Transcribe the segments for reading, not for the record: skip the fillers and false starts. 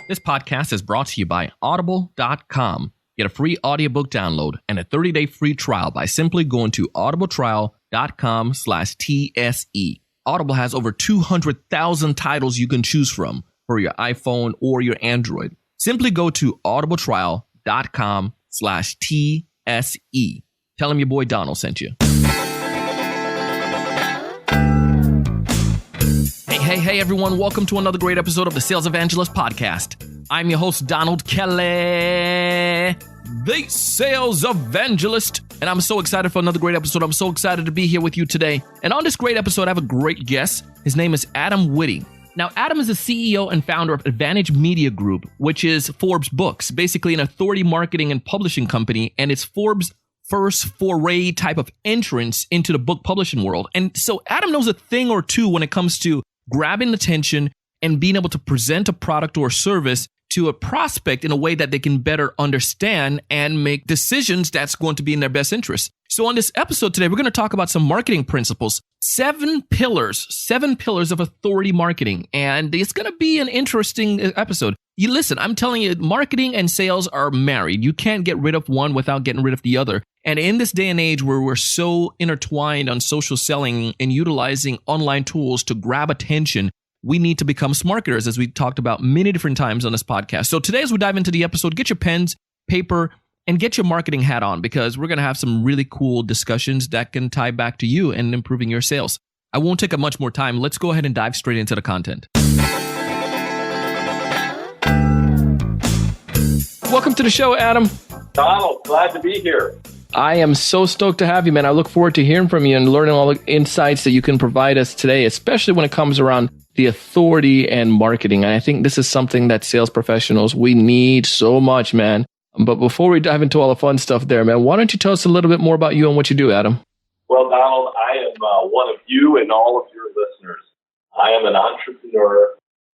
This podcast is brought to you by Audible.com. Get a free audiobook download and a 30-day free trial by simply going to audibletrial.com/TSE. Audible has over 200,000 titles you can choose from for your iPhone or your Android. Simply go to audibletrial.com/TSE. Tell them your boy Donald sent you. Hey, everyone. Welcome to another great episode of the Sales Evangelist podcast. I'm your host, Donald Kelly, the Sales Evangelist. And I'm so excited for another great episode. I'm so excited to be here with you today. And on this great episode, I have a great guest. His name is Adam Witty. Now, Adam is the CEO and founder of Advantage Media Group, which is Forbes Books, basically an authority marketing and publishing company. And it's Forbes' first foray type of entrance into the book publishing world. And so Adam knows a thing or two when it comes to grabbing attention and being able to present a product or service to a prospect in a way that they can better understand and make decisions that's going to be in their best interest. So on this episode today, we're going to talk about some marketing principles, seven pillars of authority marketing. And it's going to be an interesting episode. You listen, I'm telling you, marketing and sales are married. You can't get rid of one without getting rid of the other. And in this day and age where we're so intertwined on social selling and utilizing online tools to grab attention, we need to become marketers, as we talked about many different times on this podcast. So today, as we dive into the episode, get your pens, paper, and get your marketing hat on, because we're going to have some really cool discussions that can tie back to you and improving your sales. I won't take up much more time. Let's go ahead and dive straight into the content. Welcome to the show, Adam. Donald, glad to be here. I am so stoked to have you, man. I look forward to hearing from you and learning all the insights that you can provide us today, especially when it comes around the authority and marketing. And I think this is something that sales professionals, we need so much, man. But before we dive into all the fun stuff there, man, why don't you tell us a little bit more about you and what you do, Adam? Well, Donald, I am one of you and all of your listeners. I am an entrepreneur,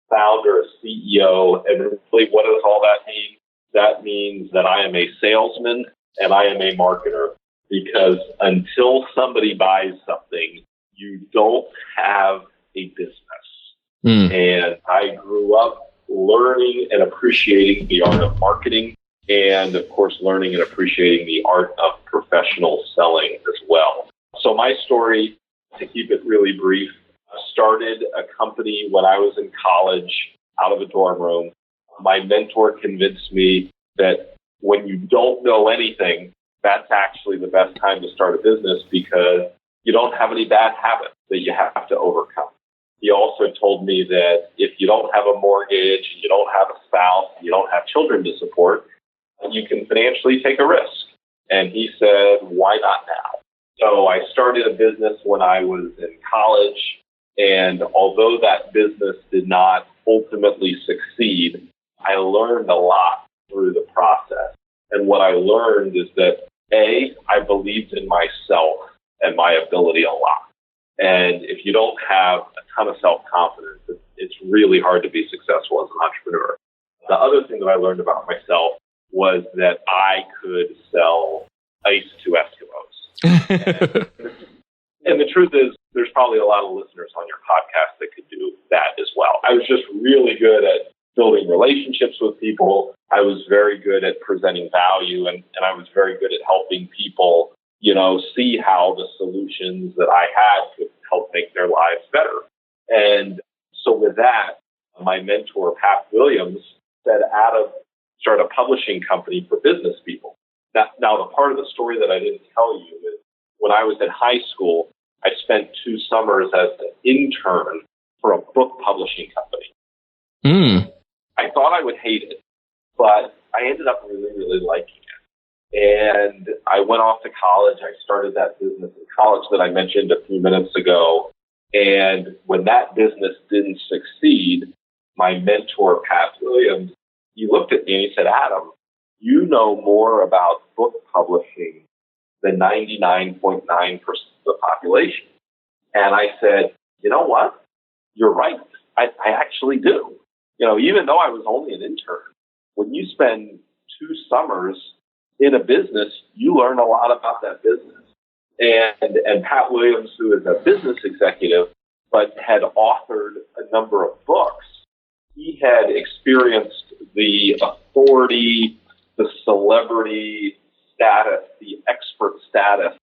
founder, CEO, and really, what does all that mean? That means that I am a salesman and I am a marketer, because until somebody buys something, you don't have a business. And I grew up learning and appreciating the art of marketing, and of course, learning and appreciating the art of professional selling as well. So my story, to keep it really brief, started a company when I was in college, out of a dorm room. My mentor convinced me that when you don't know anything, that's actually the best time to start a business, because you don't have any bad habits that you have to overcome. He also told me that if you don't have a mortgage, you don't have a spouse, you don't have children to support, you can financially take a risk. And he said, why not now? So I started a business when I was in college. And although that business did not ultimately succeed, I learned a lot through the process. And what I learned is that, A, I believed in myself and my ability a lot. And if you don't have a ton of self-confidence, it's really hard to be successful as an entrepreneur. The other thing that I learned about myself was that I could sell ice to Eskimos. And the truth is, there's probably a lot of listeners on your podcast that could do that as well. I was just really good at building relationships with people. I was very good at presenting value, and I was very good at helping people, see how the solutions that I had could help make their lives better. And so with that, my mentor, Pat Williams, said, Adam, start a publishing company for business people. Now, the part of the story that I didn't tell you is when I was in high school, I spent 2 summers as an intern for a book publishing company. I thought I would hate it, but I ended up really, really liking it. And I went off to college. I started that business in college that I mentioned a few minutes ago. And when that business didn't succeed, my mentor, Pat Williams, he looked at me and he said, Adam, you know more about book publishing than 99.9% of the population. And I said, you know what? You're right. I actually do. Even though I was only an intern, when you spend 2 summers in a business, you learn a lot about that business. And Pat Williams, who is a business executive, but had authored a number of books, he had experienced the authority, the celebrity status, the expert status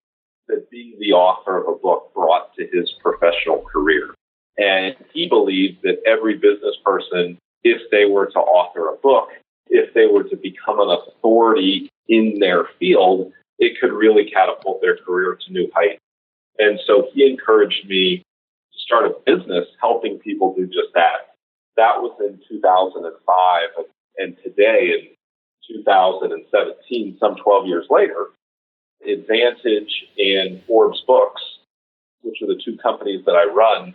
that being the author of a book brought to his professional career. And he believed that every business person, if they were to author a book, if they were to become an authority in their field, it could really catapult their career to new heights. And so he encouraged me to start a business helping people do just that. That was in 2005. And today, in 2017, some 12 years later, Advantage and Forbes Books, which are the two companies that I run,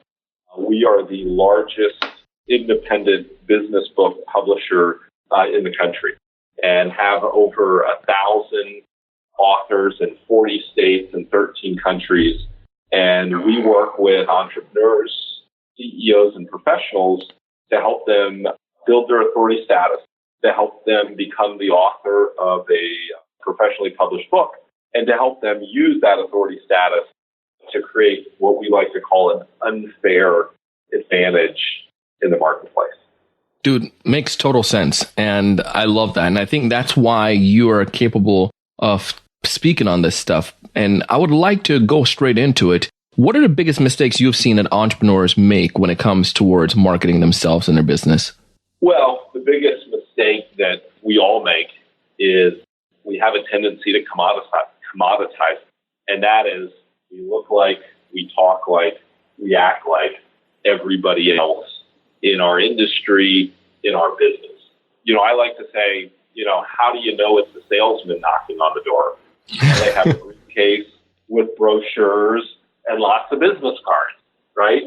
we are the largest independent business book publisher in the country and have over 1,000 authors in 40 states and 13 countries. And we work with entrepreneurs, CEOs, and professionals to help them build their authority status, to help them become the author of a professionally published book, and to help them use that authority status to create what we like to call an unfair advantage in the marketplace. Dude, makes total sense. And I love that. And I think that's why you are capable of speaking on this stuff. And I would like to go straight into it. What are the biggest mistakes you've seen that entrepreneurs make when it comes towards marketing themselves and their business? Well, the biggest mistake that we all make is we have a tendency to commoditize. And that is, we look like, we talk like, we act like everybody else in our industry, in our business. I like to say, how do you know it's the salesman knocking on the door? And they have a briefcase with brochures and lots of business cards, right?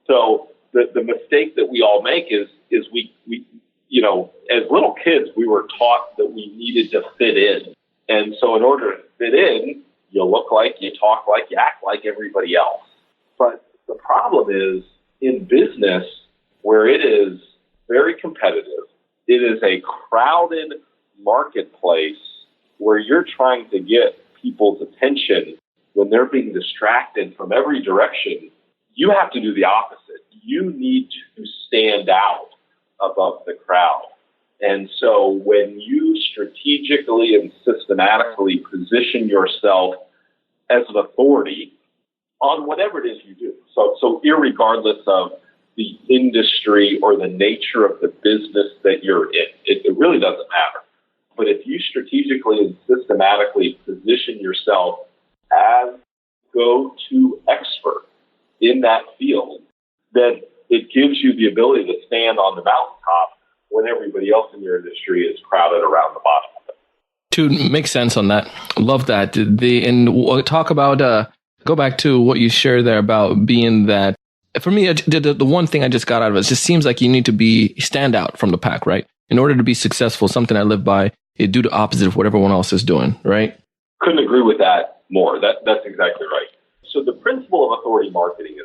So the mistake that we all make is we as little kids, we were taught that we needed to fit in. And so in order to fit in, you look like, you talk like, you act like everybody else. But the problem is, in business, where it is very competitive, it is a crowded marketplace where you're trying to get people's attention when they're being distracted from every direction. You have to do the opposite. You need to stand out above the crowd. And so when you strategically and systematically position yourself as an authority on whatever it is you do, so irregardless of the industry or the nature of the business that you're in, it really doesn't matter. But if you strategically and systematically position yourself as go-to expert in that field, then it gives you the ability to stand on the mountaintop when everybody else in your industry is crowded around the bottom of it. Dude, makes sense on that. Love that. And we'll talk about, go back to what you shared there about being that. For me, the one thing I just got out of it just seems like you need to stand out from the pack, right? In order to be successful, something I live by, you do the opposite of what everyone else is doing, right? Couldn't agree with that more. That's exactly right. So the principle of authority marketing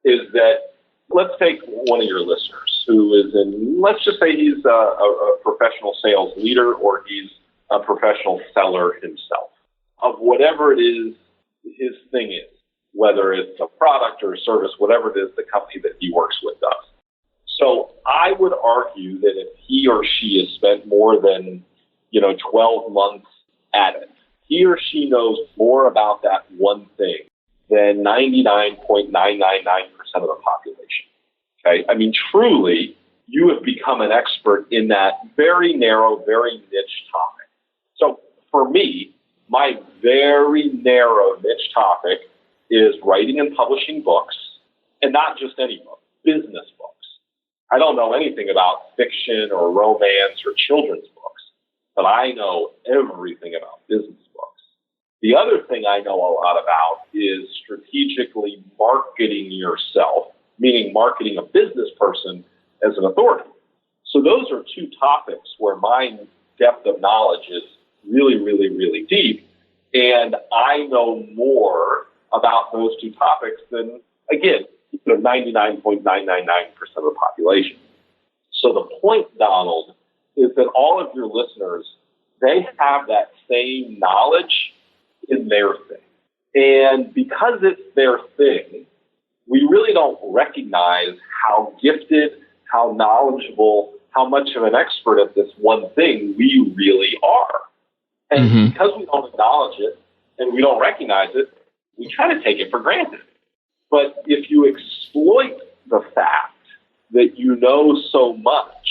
is that, let's take one of your listeners who is let's just say he's a professional sales leader, or he's a professional seller himself of whatever it is his thing is, whether it's a product or a service, whatever it is the company that he works with does. So I would argue that if he or she has spent more than 12 months at it, he or she knows more about that one thing than 99.999% of the population. Okay? I mean, truly, you have become an expert in that very narrow, very niche topic. So for me, my very narrow niche topic is writing and publishing books, and not just any book, business books. I don't know anything about fiction or romance or children's books, but I know everything about business books. The other thing I know a lot about is strategically marketing yourself, meaning marketing a business person as an authority. So those are two topics where my depth of knowledge is really, really, really deep. And I know more about those two topics than, again, 99.999% of the population. So the point, Donald, is that all of your listeners, they have that same knowledge in their thing. And because it's their thing, we really don't recognize how gifted, how knowledgeable, how much of an expert at this one thing we really are. And because we don't acknowledge it and we don't recognize it, we kind of take it for granted. But if you exploit the fact that you know so much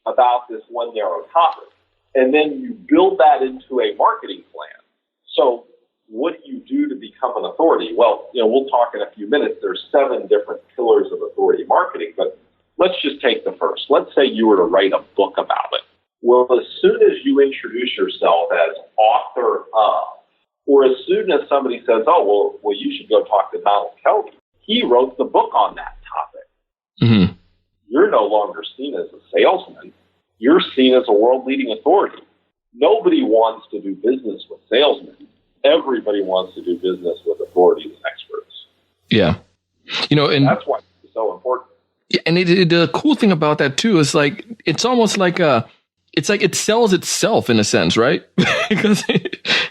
about this one narrow topic, and then you build that into a marketing plan. So what do you do to become an authority? Well, we'll talk in a few minutes. There's 7 different pillars of authority marketing, but let's just take the first. Let's say you were to write a book about it. Well, as soon as you introduce yourself as author of, or as soon as somebody says, oh, well, you should go talk to Donald Kelly. He wrote the book on that topic. You're no longer seen as a salesman. You're seen as a world-leading authority. Nobody wants to do business with salesmen. Everybody wants to do business with authorities and experts. Yeah. And that's why it's so important. And the cool thing about that too is it's almost like it sells itself in a sense, right? Because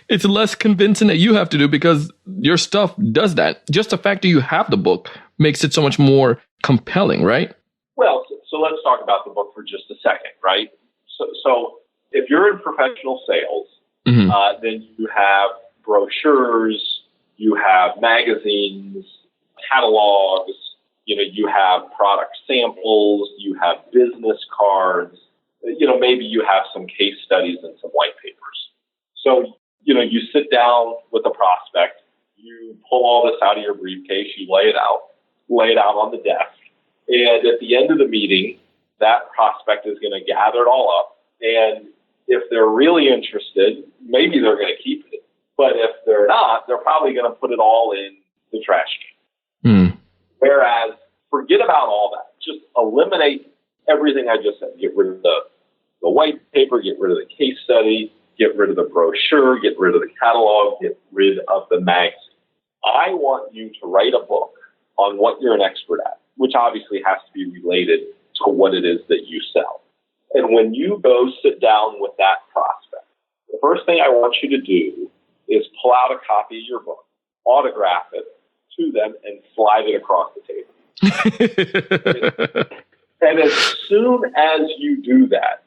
it's less convincing that you have to do because your stuff does that. Just the fact that you have the book makes it so much more compelling, right? Well, so let's talk about the book for just a second, right? So if you're in professional sales, then you have brochures, you have magazines, catalogs, you have product samples, you have business cards, maybe you have some case studies and some white papers. So, you sit down with a prospect, you pull all this out of your briefcase, you lay it out on the desk. And at the end of the meeting, that prospect is going to gather it all up. And if they're really interested, maybe they're going to keep it. But if they're not, they're probably going to put it all in the trash can. Whereas, forget about all that. Just eliminate everything I just said. Get rid of the white paper, get rid of the case study, get rid of the brochure, get rid of the catalog, get rid of the magazine. I want you to write a book on what you're an expert at, which obviously has to be related to what it is that you sell. And when you go sit down with that prospect, the first thing I want you to do is pull out a copy of your book, autograph it to them, and slide it across the table. And as soon as you do that,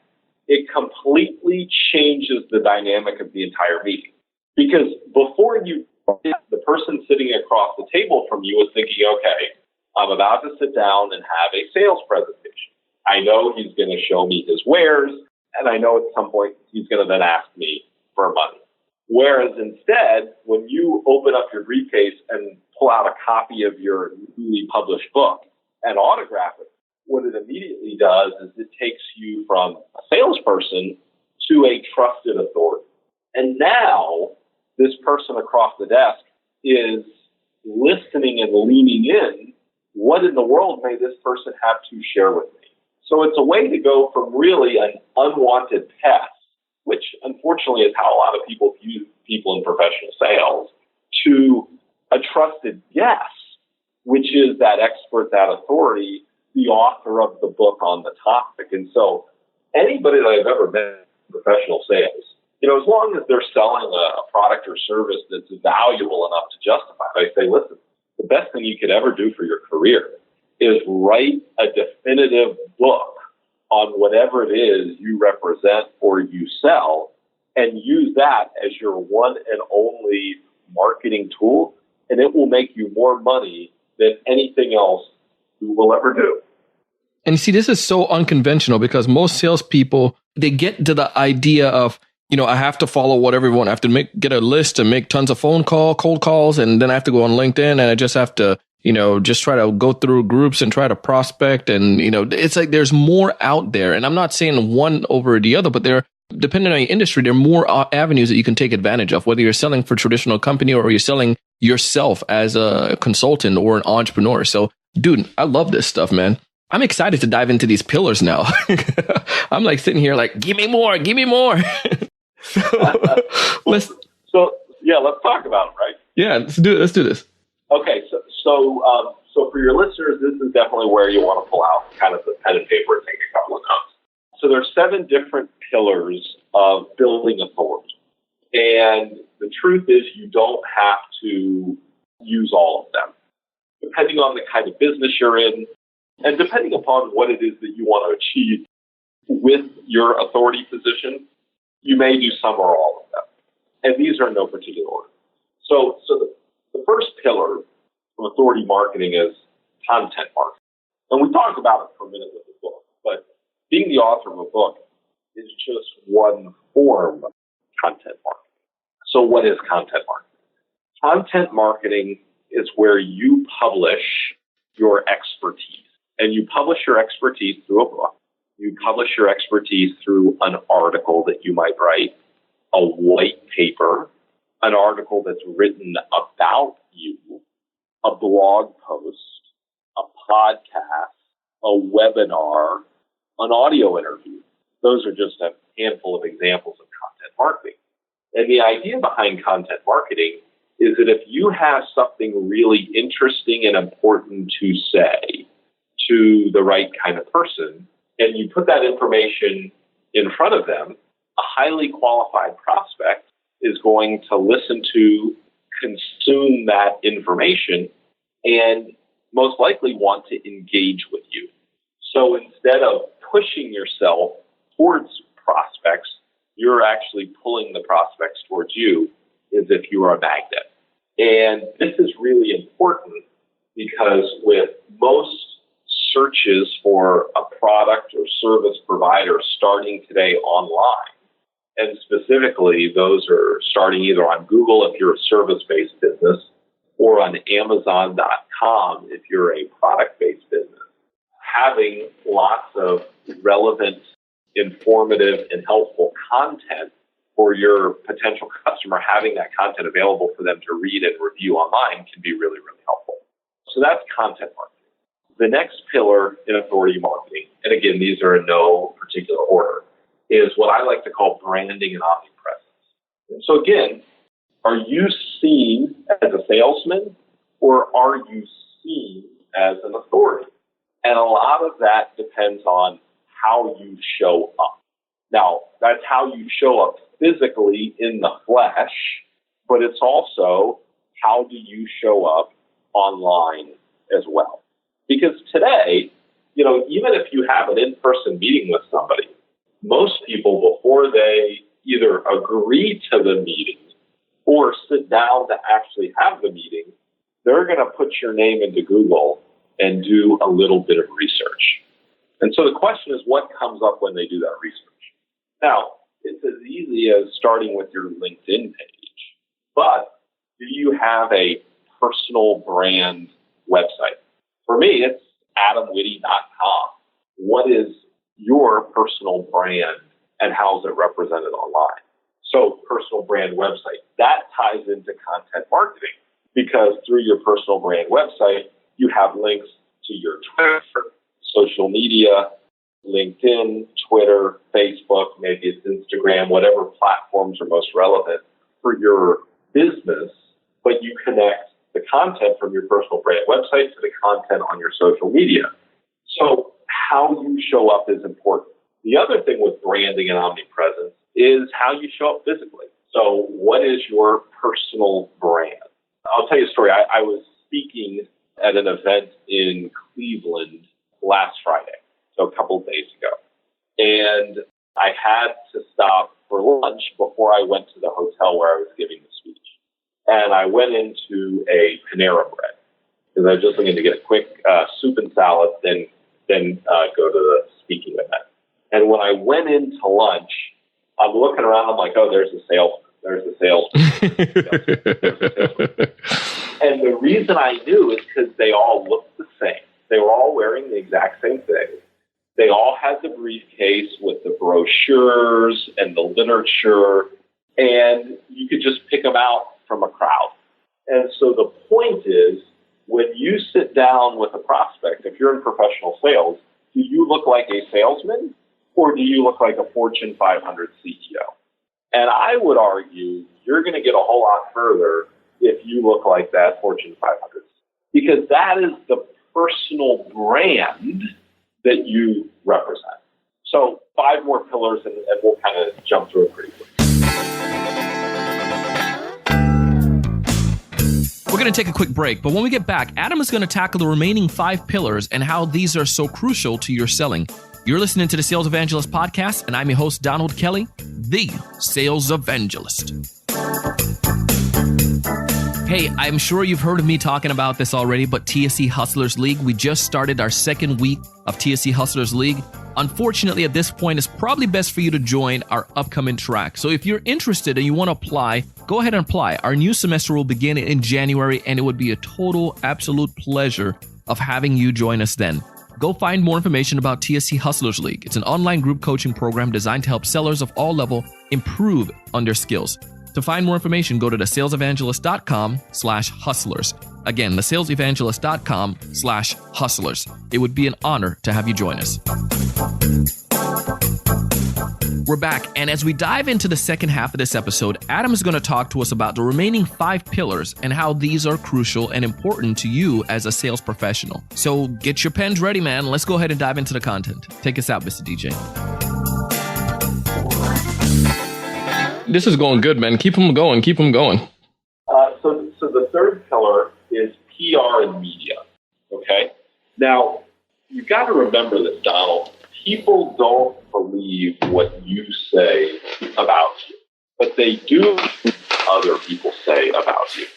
it completely changes the dynamic of the entire meeting. Because before the person sitting across the table from you is thinking, okay, I'm about to sit down and have a sales presentation. I know he's going to show me his wares, and I know at some point he's going to then ask me for money. Whereas instead, when you open up your briefcase and pull out a copy of your newly published book and autograph it, what it immediately does is it takes you from a salesperson to a trusted authority. And now this person across the desk is listening and leaning in. What in the world may this person have to share with me? So it's a way to go from really an unwanted pest, which unfortunately is how a lot of people view people in professional sales, to a trusted guest, which is that expert, that authority, the author of the book on the topic. And so anybody that I've ever met in professional sales, as long as they're selling a product or service that's valuable enough to justify it, I say, listen, the best thing you could ever do for your career is write a definitive book on whatever it is you represent or you sell, and use that as your one and only marketing tool, and it will make you more money than anything else you will ever do. And you see, this is so unconventional because most salespeople, they get to the idea of, I have to follow what everyone, I have to get a list and make tons of cold calls, and then I have to go on LinkedIn, and I just have to, just try to go through groups and try to prospect. And, it's like there's more out there. And I'm not saying one over the other, but depending on your industry, there are more avenues that you can take advantage of, whether you're selling for a traditional company or you're selling yourself as a consultant or an entrepreneur. So, dude, I love this stuff, man. I'm excited to dive into these pillars now. I'm like sitting here like, give me more. Let's talk about it, right? Yeah, let's do this. Okay, so for your listeners, this is definitely where you want to pull out kind of the pen and paper and take a couple of notes. So there's 7 different pillars of building authority. And the truth is you don't have to use all of them. Depending on the kind of business you're in, and depending upon what it is that you want to achieve with your authority position, you may do some or all of them. And these are in no particular order. So the first pillar of authority marketing is content marketing. And we talked about it for a minute with the book, but being the author of a book is just one form of content marketing. So what is content marketing? Content marketing is where you publish your expertise. And you publish your expertise through a book. You publish your expertise through an article that you might write, a white paper, an article that's written about you, a blog post, a podcast, a webinar, an audio interview. Those are just a handful of examples of content marketing. And the idea behind content marketing is that if you have something really interesting and important to say to the right kind of person, and you put that information in front of them, a highly qualified prospect is going to listen to, consume that information, and most likely want to engage with you. So instead of pushing yourself towards prospects, you're actually pulling the prospects towards you as if you are a magnet. And this is really important because with most searches for a product or service provider starting today online, and specifically those are starting either on Google if you're a service-based business or on Amazon.com if you're a product-based business, having lots of relevant, informative, and helpful content for your potential customer, having that content available for them to read and review online can be really, really helpful. So that's content marketing. The next pillar in authority marketing, and again, these are in no particular order, is what I like to call branding and omnipresence. And so again, are you seen as a salesman or are you seen as an authority? And a lot of that depends on how you show up. Now, that's how you show up physically in the flesh, but it's also how do you show up online as well. Because today, even if you have an in-person meeting with somebody, most people, before they either agree to the meeting or sit down to actually have the meeting, they're going to put your name into Google and do a little bit of research. And so the question is, what comes up when they do that research? Now, it's as easy as starting with your LinkedIn page, but do you have a personal brand website? For me, it's adamwitty.com. What is your personal brand and how is it represented online? So personal brand website, that ties into content marketing because through your personal brand website, you have links to your Twitter, social media, LinkedIn, Twitter, Facebook, maybe it's Instagram, whatever platforms are most relevant for your business, but you connect the content from your personal brand website to the content on your social media. So how you show up is important. The other thing with branding and omnipresence is how you show up physically. So what is your personal brand? I'll tell you a story. I was speaking at an event in Cleveland last Friday, so a couple of days ago. And I had to stop for lunch before I went to the hotel where I was giving the speech. And I went into a Panera Bread because I was just looking to get a quick soup and salad, then go to the speaking event. And when I went into lunch, I'm looking around, I'm like, oh, there's a salesman. There's a salesman. And the reason I knew is because they all looked the same. They were all wearing the exact same thing. They all had the briefcase with the brochures and the literature, and you could just pick them out from a crowd. And so the point is, when you sit down with a prospect, if you're in professional sales, do you look like a salesman or do you look like a Fortune 500 CEO? And I would argue you're going to get a whole lot further if you look like that Fortune 500, because that is the personal brand that you represent. So 5 more pillars, and we'll kind of jump through it pretty quick. We're going to take a quick break, but when we get back, Adam is going to tackle the remaining 5 pillars and how these are so crucial to your selling. You're listening to the Sales Evangelist podcast, and I'm your host, Donald Kelly, the Sales Evangelist. Hey, I'm sure you've heard of me talking about this already, but TSE Hustlers League, we just started our second week of TSE Hustlers League. Unfortunately, at this point, it's probably best for you to join our upcoming track. So if you're interested and you want to apply, go ahead and apply. Our new semester will begin in January, and it would be a total, absolute pleasure of having you join us then. Go find more information about TSE Hustlers League. It's an online group coaching program designed to help sellers of all levels improve on their skills. To find more information, go to thesalesevangelist.com/hustlers. Again, thesalesevangelist.com/hustlers. It would be an honor to have you join us. We're back, and as we dive into the second half of this episode, Adam is going to talk to us about the remaining 5 pillars and how these are crucial and important to you as a sales professional. So get your pens ready, man. Let's go ahead and dive into the content. Take us out, Mr. DJ. This is going good, man. Keep them going. Keep them going. So the third pillar is PR and media. Okay. Now, you've got to remember this, Donald. People don't believe what you say about you, but they do what other people say about you.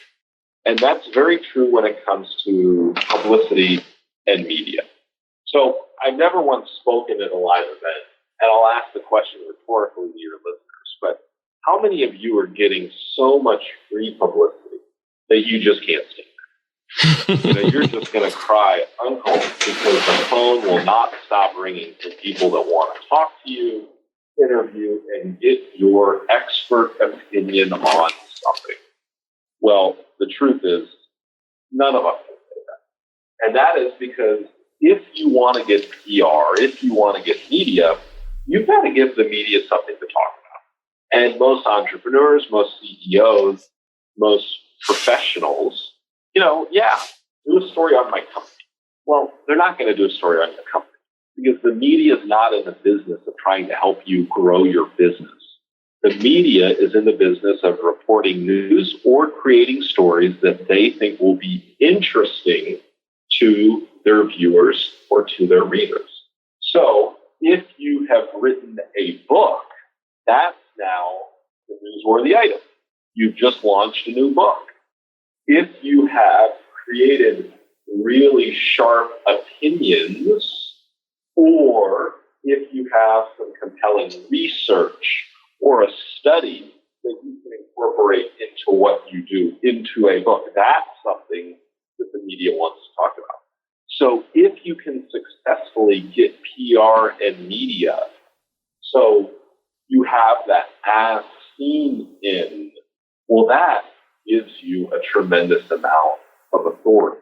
And that's very true when it comes to publicity and media. So I've never once spoken at a live event, and I'll ask the question rhetorically to your listeners, but how many of you are getting so much free publicity that you just can't stand it? You're just going to cry uncle because the phone will not stop ringing for people that want to talk to you, interview, and get your expert opinion on something. Well, the truth is, none of us can say that. And that is because if you want to get PR, if you want to get media, you've got to give the media something to talk about. And most entrepreneurs, most CEOs, most professionals, do a story on my company. Well, they're not going to do a story on your company because the media is not in the business of trying to help you grow your business. The media is in the business of reporting news or creating stories that they think will be interesting to their viewers or to their readers. So if you have written a book, that's now the newsworthy item. You've just launched a new book. If you have created really sharp opinions, or if you have some compelling research or a study that you can incorporate into what you do into a book, that's something that the media wants to talk about. So if you can successfully get PR and media, so you have that as seen in, well, that gives you a tremendous amount of authority.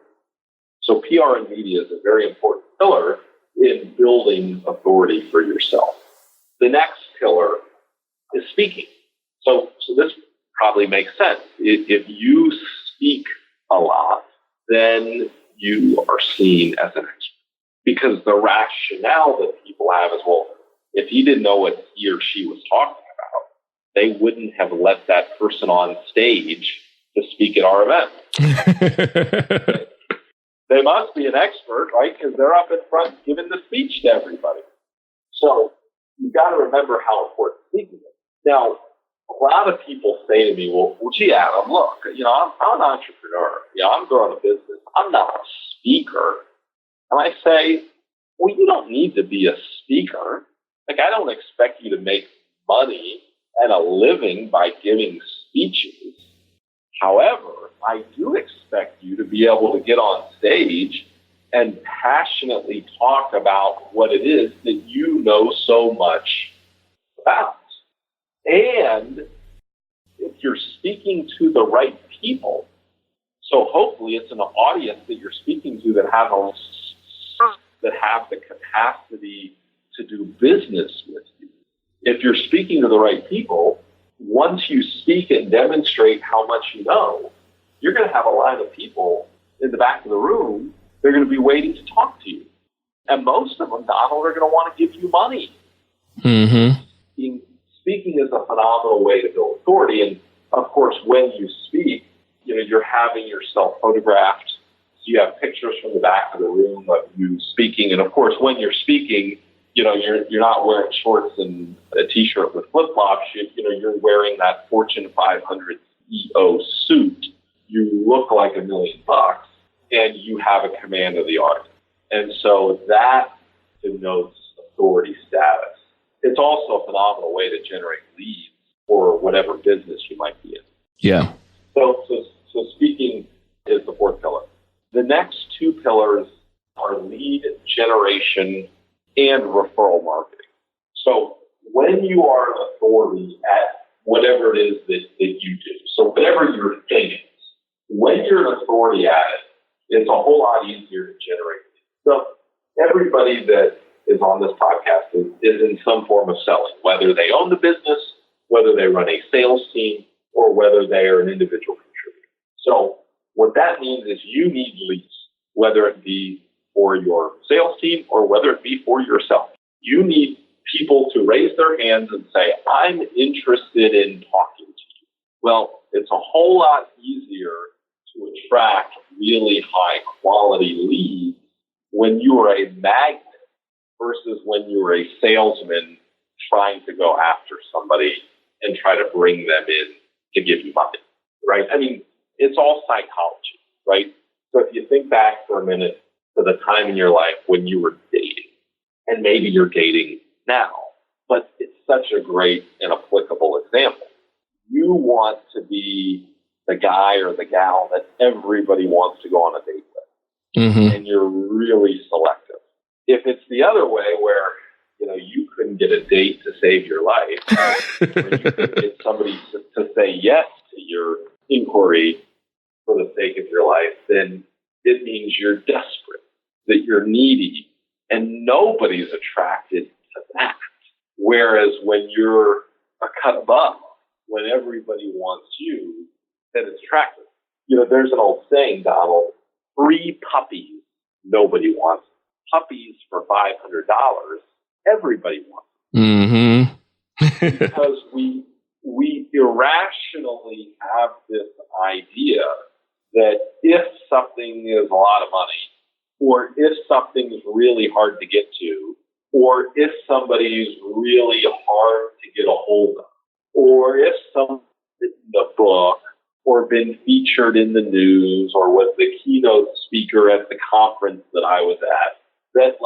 So PR and media is a very important pillar in building authority for yourself. The next pillar is speaking. So this probably makes sense. If you speak a lot, then you are seen as an expert. Because the rationale that people have is, well, if he didn't know what he or she was talking about, they wouldn't have let that person on stage to speak at our event. They must be an expert, right? Because they're up in front giving the speech to everybody. So you've got to remember how important speaking is. Now, a lot of people say to me, well, gee, Adam, look, I'm an entrepreneur. I'm growing a business. I'm not a speaker. And I say, well, you don't need to be a speaker. Like, I don't expect you to make money and a living by giving speeches. However, I do expect you to be able to get on stage and passionately talk about what it is that you know so much about. And if you're speaking to the right people, so hopefully it's an audience that you're speaking to that have the capacity to do business with you. If you're speaking to the right people, once you speak and demonstrate how much you know, you're going to have a line of people in the back of the room. They're going to be waiting to talk to you. And most of them, Donald, are going to want to give you money. Mm-hmm. Speaking is a phenomenal way to build authority. And, of course, when you speak, you're having yourself photographed. So you have pictures from the back of the room of you speaking. And, of course, when you're speaking, you're not wearing shorts and a t-shirt with flip-flops. You're wearing that Fortune 500 CEO suit. You look like $1 million, and you have a command of the audience. And so that denotes authority status. It's also a phenomenal way to generate leads for whatever business you might be in. Yeah. So speaking is the fourth pillar. The next two pillars are lead generation and referral marketing. So when you are an authority at whatever it is that you do, so whatever your thing is, when you're an authority at it, it's a whole lot easier to generate leads. So everybody that is on this podcast is in some form of selling, whether they own the business, whether they run a sales team, or whether they are an individual contributor. So what that means is you need leads, whether it be for your sales team or whether it be for yourself. You need people to raise their hands and say, I'm interested in talking to you. Well, it's a whole lot easier to attract really high quality leads when you are a magnet versus when you're a salesman trying to go after somebody and try to bring them in to give you money, right? I mean, it's all psychology, right? So if you think back for a minute to the time in your life when you were dating, and maybe you're dating now, but it's such a great and applicable example. You want to be the guy or the gal that everybody wants to go on a date with, and you're really selective. If it's the other way where, you couldn't get a date to save your life, or you couldn't get somebody to say yes to your inquiry for the sake of your life, then it means you're desperate, that you're needy, and nobody's attracted to that. Whereas when you're a cut above, when everybody wants you, then it's attractive. There's an old saying, Donald, free puppies, nobody wants. Puppies for $500, everybody wants. Because we irrationally have this idea that if something is a lot of money, or if something is really hard to get to, or if somebody is really hard to get a hold of, or if someone's written a book or been featured in the news or was the keynote speaker at the conference that I was at, that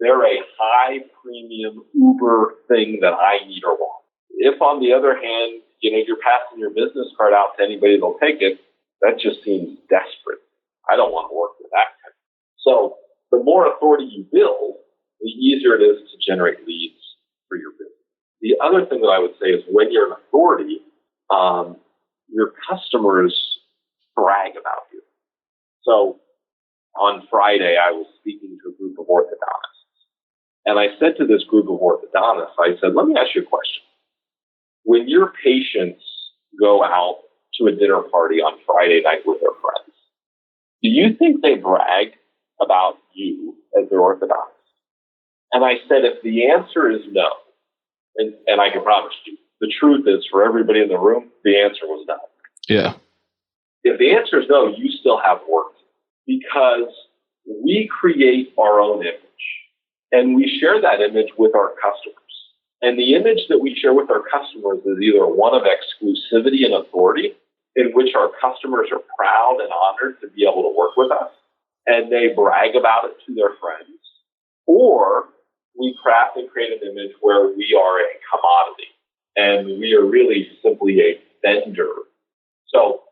they're a high premium Uber thing that I need or want. If on the other hand, you're passing your business card out to anybody that'll take it, that just seems desperate. I don't want to work with that kind. So the more authority you build, the easier it is to generate leads for your business. The other thing that I would say is when you're an authority, your customers brag about you. So on Friday, I was speaking to a group of orthodontists. And I said to this group of orthodontists, I said, let me ask you a question. When your patients go out to a dinner party on Friday night with their friends, do you think they brag about you as their orthodontist? And I said, if the answer is no, and I can promise you, the truth is for everybody in the room, the answer was no. Yeah. If the answer is no, you still have work because we create our own image and we share that image with our customers. And the image that we share with our customers is either one of exclusivity and authority, in which our customers are proud and honored to be able to work with us, and they brag about it to their friends, or we craft and create an image where we are a commodity, and we are really simply a vendor. So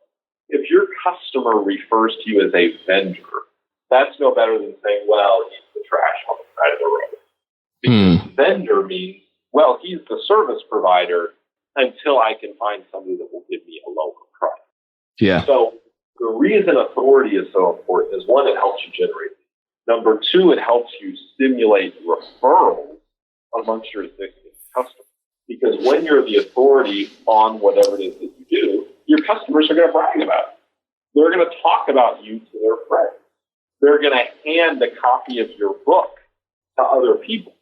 if your customer refers to you as a vendor, that's no better than saying, well, he's the trash on the side of the road. Because vendor means, well, he's the service provider until I can find somebody that will give me a lower price. Yeah. So the reason authority is so important is, one, it helps you generate. Number two, it helps you stimulate referrals amongst your existing customers. Because when you're the authority on whatever it is that you do, your customers are going to brag about it. They're going to talk about you to their friends. They're going to hand a copy of your book to other people.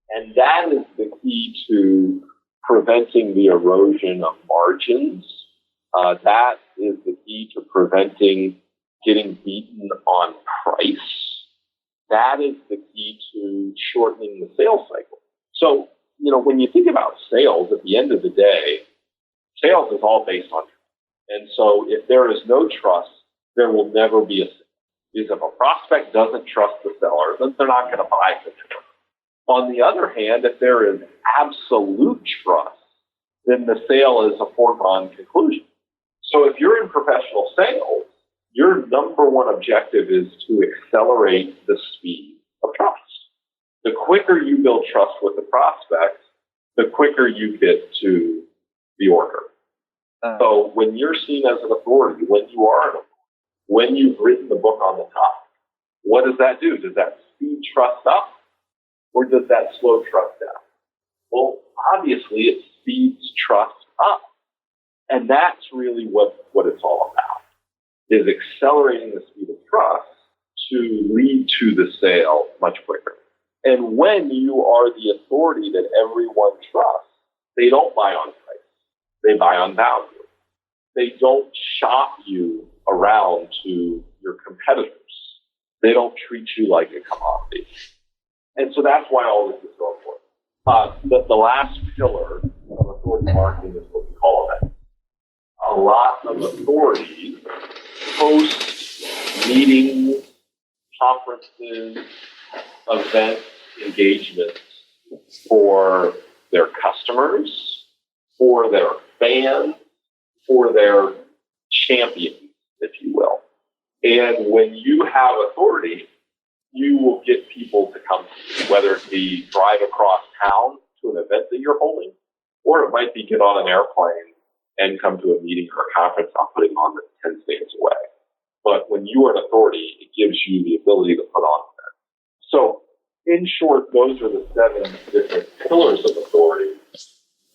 And that is the key to preventing the erosion of margins. That is the key to preventing getting beaten on price. That is the key to shortening the sales cycle. So, when you think about sales, at the end of the day, sales is all based on trust. And so if there is no trust, there will never be a sale. Because if a prospect doesn't trust the seller, then they're not going to buy from him. On the other hand, if there is absolute trust, then the sale is a foregone conclusion. So if you're in professional sales, your number one objective is to accelerate the speed of trust. The quicker you build trust with the prospect, the quicker you get to the order. So when you're seen as an authority, when you are an authority, when you've written the book on the topic, what does that do? Does that speed trust up, or does that slow trust down? Well, obviously it speeds trust up. And that's really what it's all about, is accelerating the speed of trust to lead to the sale much quicker. And when you are the authority that everyone trusts, they don't buy on price. They buy on value. They don't shop you around to your competitors. They don't treat you like a commodity. And so that's why all this is so important. The last pillar of authority marketing is what we call events. A lot of authorities host meetings, conferences, events, engagements for their customers, for their fans, for their champions, if you will. And when you have authority, you will get people to come to you, whether it be drive across town to an event that you're holding, or it might be get on an airplane and come to a meeting or a conference I'm putting on that's 10 states away. But when you are an authority, it gives you the ability to put on events. So, in short, those are the 7 different pillars of authority.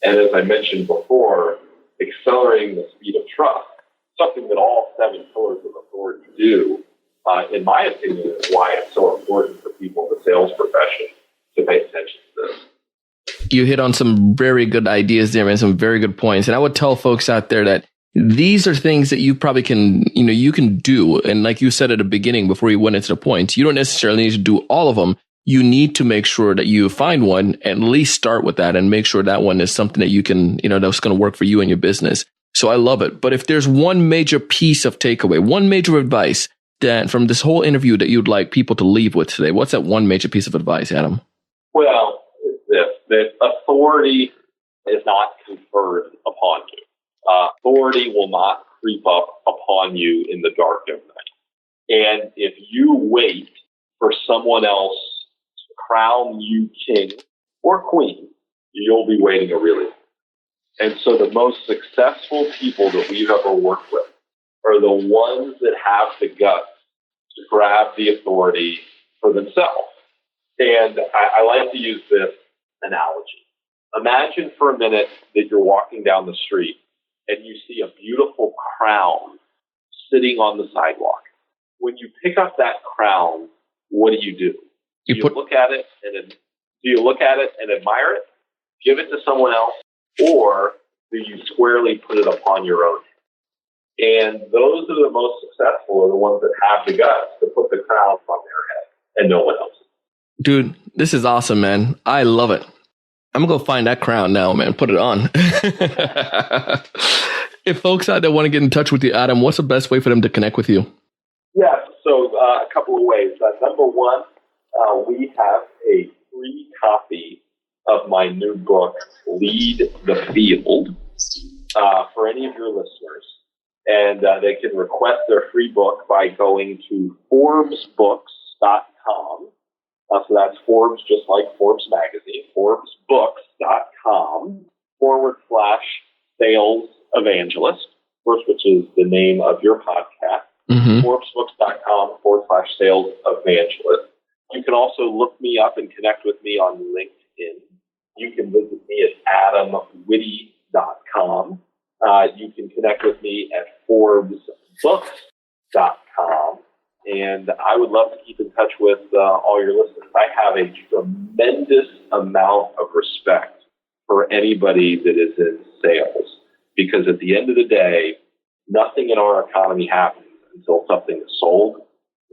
And as I mentioned before, accelerating the speed of trust, something that all 7 pillars of authority do, in my opinion, is why it's so important for people in the sales profession to pay attention to this. You hit on some very good ideas there, man, some very good points. And I would tell folks out there that these are things that you probably can, you can do. And like you said at the beginning, before you went into the points, you don't necessarily need to do all of them. You need to make sure that you find one, at least start with that, and make sure that one is something that you can, that's going to work for you and your business. So I love it. But if there's one major piece of takeaway, one major advice that from this whole interview that you'd like people to leave with today, what's that one major piece of advice, Adam? Well, it's this, that authority is not conferred upon you. Authority will not creep up upon you in the dark of night. And if you wait for someone else to crown you king or queen, you'll be waiting a really long time. And so the most successful people that we've ever worked with are the ones that have the guts to grab the authority for themselves. And I like to use this analogy. Imagine for a minute that you're walking down the street and you see a beautiful crown sitting on the sidewalk. When you pick up that crown, what do? Do you look at it and admire it, give it to someone else, or do you squarely put it upon your own head? And those are the most successful, are the ones that have the guts to put the crown on their head and no one else. Dude, this is awesome, man. I love it. I'm going to go find that crown now, man. Put it on. If folks out there want to get in touch with you, Adam, what's the best way for them to connect with you? Yeah, so a couple of ways. Number one, we have a free copy of my new book, Lead the Field, for any of your listeners. And they can request their free book by going to ForbesBooks.com. So that's Forbes, just like Forbes magazine, ForbesBooks.com/Sales Evangelist, first, which is the name of your podcast, ForbesBooks.com/Sales Evangelist. You can also look me up and connect with me on LinkedIn. You can visit me at AdamWitty.com. You can connect with me at ForbesBooks.com. And I would love to keep in touch with all your listeners. I have a tremendous amount of respect for anybody that is in sales, because at the end of the day, nothing in our economy happens until something is sold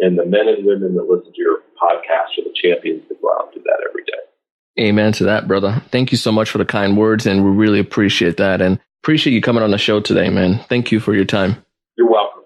And the men and women that listen to your podcast are the champions that go out and do that every day. Amen to that, brother. Thank you so much for the kind words, and we really appreciate that. And appreciate you coming on the show today, man. Thank you for your time. You're welcome.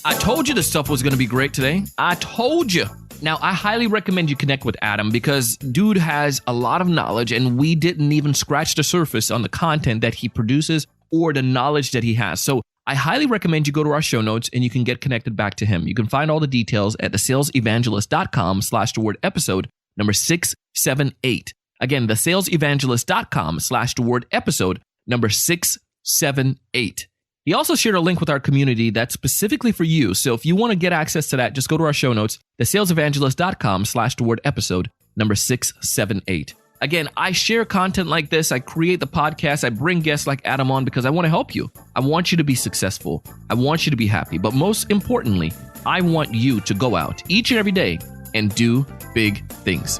I told you this stuff was going to be great today. I told you. Now, I highly recommend you connect with Adam because dude has a lot of knowledge, and we didn't even scratch the surface on the content that he produces or the knowledge that he has. So I highly recommend you go to our show notes and you can get connected back to him. You can find all the details at thesalesevangelist.com/the-word episode number 678. Again, thesalesevangelist.com/the-word episode number 678. He also shared a link with our community that's specifically for you. So if you want to get access to that, just go to our show notes, thesalesevangelist.com/the-word episode number 678. Again, I share content like this. I create the podcast. I bring guests like Adam on because I want to help you. I want you to be successful. I want you to be happy. But most importantly, I want you to go out each and every day and do big things.